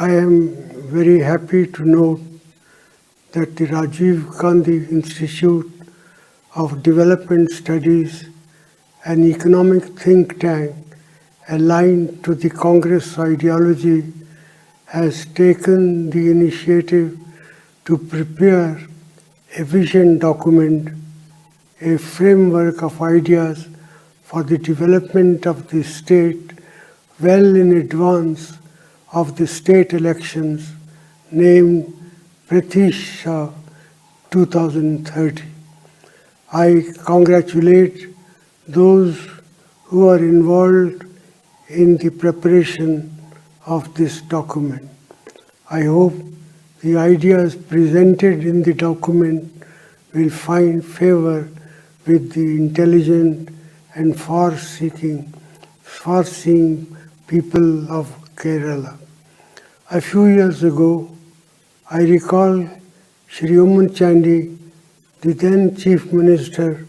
I am very happy to note that the Rajiv Gandhi Institute of Development Studies, an economic think tank aligned to the Congress ideology, has taken the initiative to prepare a vision document, a framework of ideas for the development of the state well in advance of the state elections named Pratisha 2030. I congratulate those who are involved in the preparation of this document. I hope the ideas presented in the document will find favor with the intelligent and far-seeing people of Kerala. A few years ago, I recall Shri Oman Chandi, the then Chief Minister,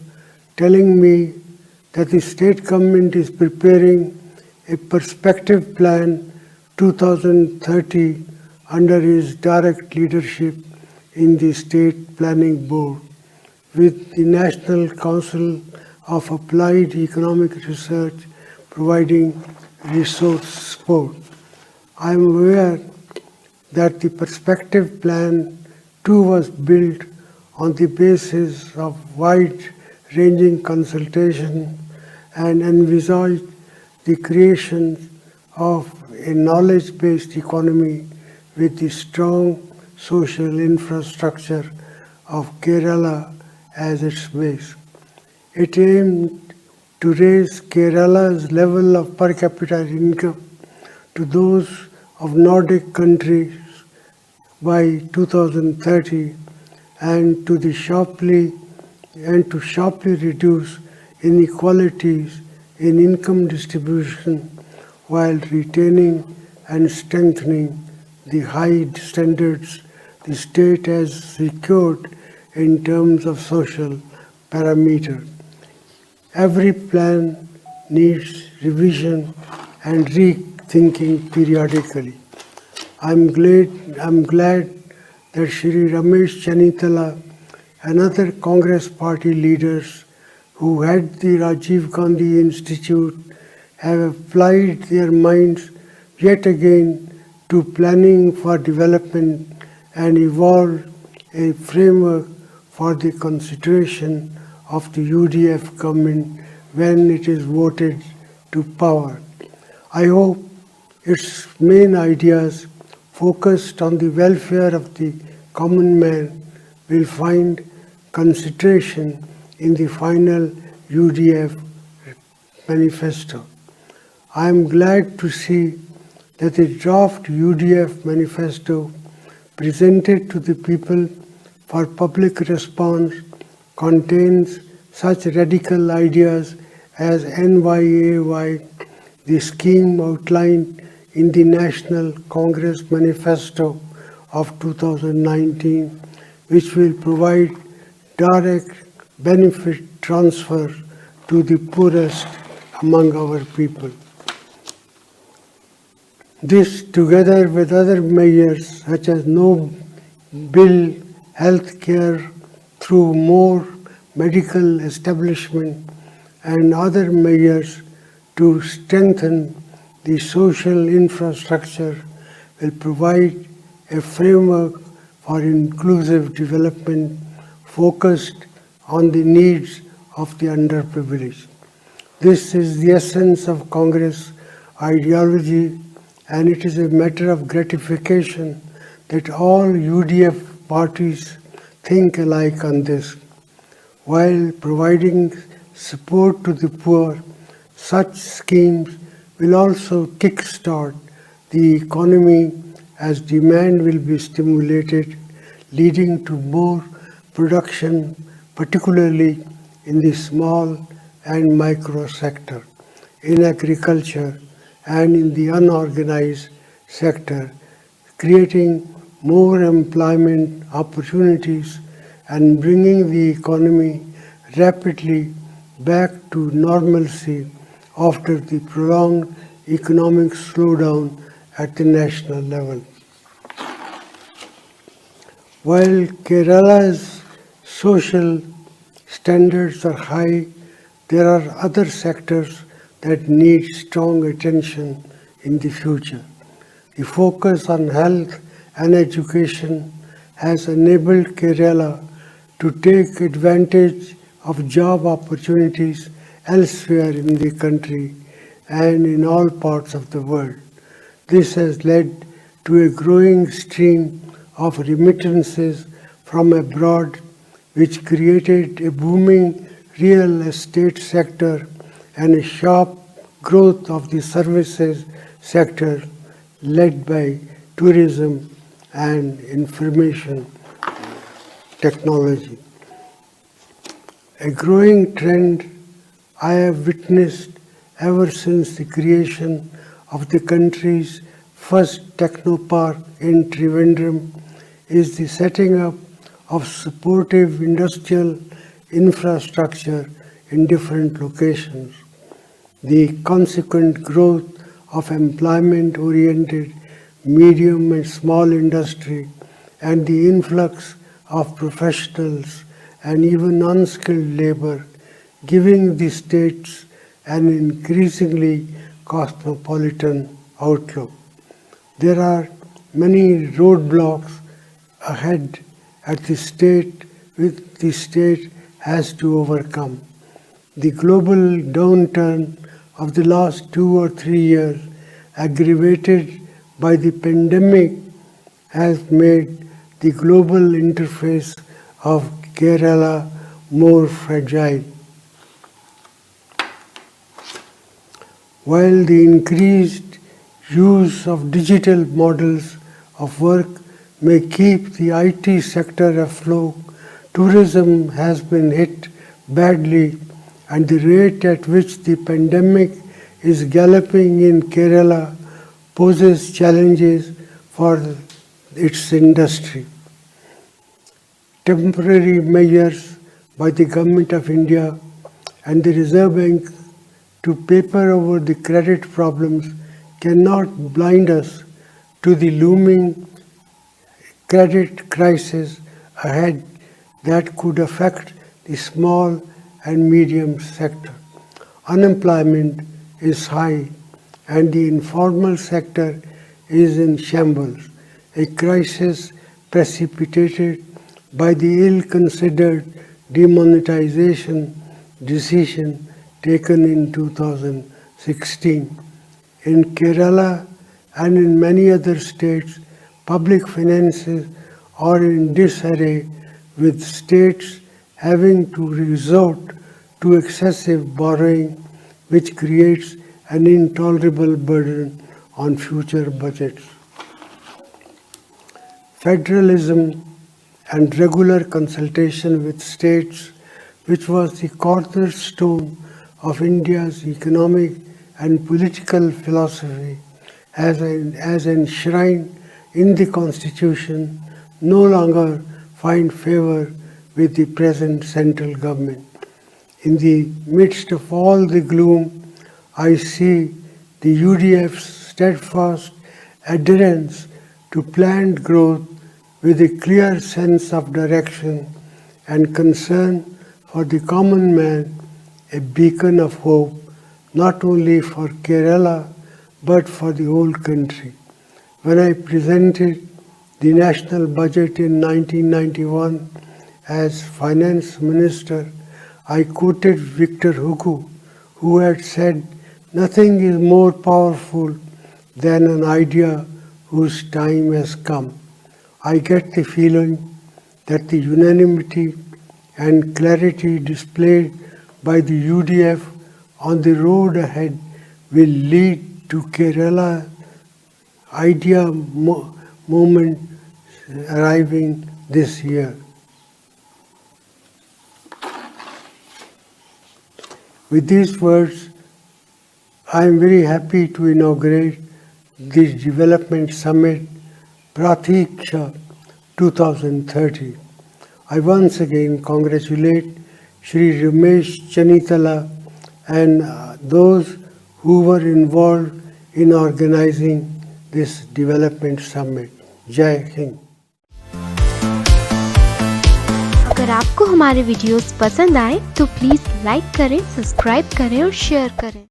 telling me that the state government is preparing a perspective plan 2030 under his direct leadership in the State Planning Board with the National Council of Applied Economic Research providing resource support. I am aware that the perspective plan too was built on the basis of wide-ranging consultation and envisaged the creation of a knowledge-based economy with the strong social infrastructure of Kerala as its base. It aimed to raise Kerala's level of per capita income to those of Nordic countries by 2030 and to sharply reduce inequalities in income distribution while retaining and strengthening the high standards the state has secured in terms of social parameters. Every plan needs revision and rethinking periodically. I'm glad that Shri Ramesh Chanitala and other Congress party leaders who head the Rajiv Gandhi Institute have applied their minds yet again to planning for development and evolved a framework for the consideration of the UDF government when it is voted to power. I hope its main ideas focused on the welfare of the common man will find consideration in the final UDF manifesto. I am glad to see that the draft UDF manifesto presented to the people for public response contains such radical ideas as NYAY, the scheme outlined in the National Congress Manifesto of 2019, which will provide direct benefit transfer to the poorest among our people. This, together with other measures such as no bill health care through more medical establishment and other measures to strengthen the social infrastructure, will provide a framework for inclusive development focused on the needs of the underprivileged. This is the essence of Congress ideology, and it is a matter of gratification that all UDF parties think alike on this. While providing support to the poor, such schemes will also kickstart the economy as demand will be stimulated, leading to more production, particularly in the small and micro sector, in agriculture and in the unorganized sector, creating more employment opportunities and bringing the economy rapidly back to normalcy after the prolonged economic slowdown at the national level. While Kerala's social standards are high, there are other sectors that need strong attention in the future. The focus on health and education has enabled Kerala to take advantage of job opportunities elsewhere in the country and in all parts of the world. This has led to a growing stream of remittances from abroad, which created a booming real estate sector and a sharp growth of the services sector led by tourism and information technology. A growing trend I have witnessed ever since the creation of the country's first technopark in Trivandrum is the setting up of supportive industrial infrastructure in different locations. The consequent growth of employment-oriented medium and small industry and the influx of professionals and even unskilled labor, giving the states an increasingly cosmopolitan outlook. There are many roadblocks ahead at the state which the state has to overcome. The global downturn of the last 2 or 3 years, aggravated by the pandemic, has made the global interface of Kerala more fragile. While the increased use of digital models of work may keep the IT sector afloat, tourism has been hit badly, and the rate at which the pandemic is galloping in Kerala poses challenges for its industry. Temporary measures by the Government of India and the Reserve Bank to paper over the credit problems cannot blind us to the looming credit crisis ahead that could affect the small and medium sector. Unemployment is high and the informal sector is in shambles, a crisis precipitated by the ill-considered demonetization decision taken in 2016. In Kerala and in many other states, public finances are in disarray, with states having to resort to excessive borrowing, which creates an intolerable burden on future budgets. Federalism and regular consultation with states, which was the cornerstone of India's economic and political philosophy as enshrined in the Constitution, no longer find favor with the present central government. In the midst of all the gloom, I see the UDF's steadfast adherence to planned growth with a clear sense of direction and concern for the common man, a beacon of hope not only for Kerala but for the whole country. When I presented the national budget in 1991 as finance minister, I quoted Victor Hugo, who had said, "Nothing is more powerful than an idea whose time has come." I get the feeling that the unanimity and clarity displayed by the UDF on the road ahead will lead to Kerala idea moment arriving this year. With these words, I am very happy to inaugurate this Development Summit Pratiksha 2030. I once again congratulate Shri Ramesh Chanitala and those who were involved in organizing this Development Summit. Jai Hind. अगर आपको हमारे videos पसंद आए तो please like करें, subscribe करें और share करें।